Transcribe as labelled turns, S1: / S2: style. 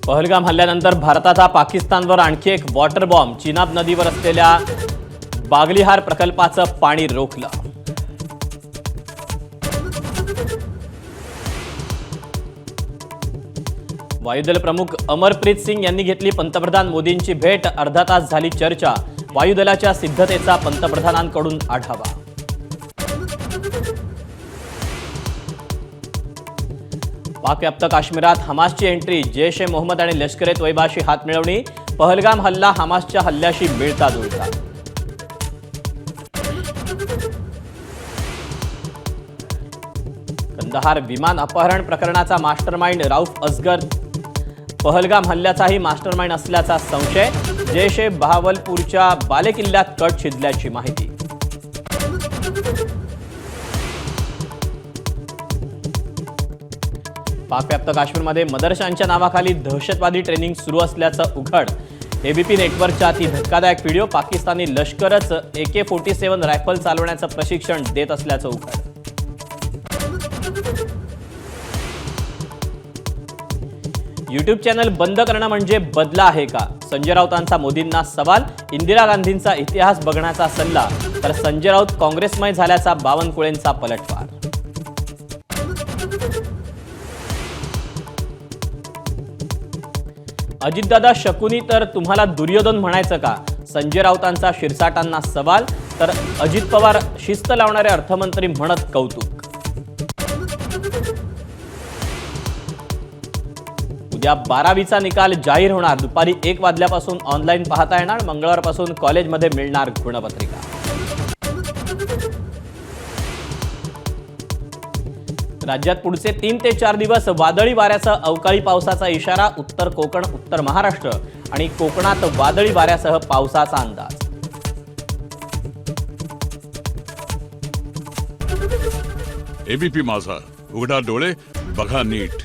S1: पहलगाम हल्ल्यानंतर भारताचा पाकिस्तानवर आणखी एक वॉटर बॉम्ब. चिनाब नदीवर असलेल्या बागलिहार प्रकल्पाचं पाणी रोखलं. वायुदल प्रमुख अमरप्रीत सिंग यांनी घेतली पंतप्रधान मोदींची भेट. अर्धा तास झाली चर्चा. वायुदलाच्या सिद्धतेचा पंतप्रधानांकडून आढावा. पाकव्याप्त काश्मीरात हमासची एंट्री. जैश-ए-मोहम्मद आणि लष्कर-ए-तोयबाशी हातमिळवणी. पहलगाम हल्ला हमासच्या हल्ल्याशी मिळता जुळता. कंदहार विमान अपहरण प्रकरणाचा मास्टरमाइंड रऊफ असगर. पहलगाम हल्ल्याचाही मास्टरमाइंड असल्याचा संशय. जैश-ए-बहावलपूरच्या बालेकिल्ल्यात कट छिदल्याची माहिती. पाकव्याप्त काश्मीरमध्ये मदरशांच्या नावाखाली दहशतवादी ट्रेनिंग सुरू असल्याचं उघड. एबीपी नेटवर्कचा ती धक्कादायक व्हिडिओ. पाकिस्तानी लष्करच AK-47 रायफल चालवण्याचं प्रशिक्षण देत असल्याचं उघड. यूट्यूब चॅनल बंद करणं म्हणजे बदला आहे का? संजय राऊतांचा मोदींना सवाल. इंदिरा गांधींचा इतिहास बघण्याचा सल्ला. तर संजय राऊत काँग्रेसमय झाल्याचा बावनकुळेंचा पलटवार. अजितदादा शकुनी तर तुम्हाला दुर्योधन म्हणायचं का? संजय राऊतांचा शिरसाटांना सवाल. तर अजित पवार शिस्त लावणारे अर्थमंत्री म्हणत कौतुक. उद्या 12वीचा निकाल जाहीर होणार. दुपारी 1 वाजल्यापासून ऑनलाईन पाहता येणार. मंगळवारपासून कॉलेजमध्ये मिळणार गुणपत्रिका. राज्यात पुढचे 3 ते 4 दिवस वादळी वाऱ्यासह अवकाळी पावसाचा इशारा. उत्तर कोकण, उत्तर महाराष्ट्र आणि कोकणात वादळी वाऱ्यासह पावसाचा अंदाज.
S2: एबीपी माझा, उघडा डोळे बघा नीट.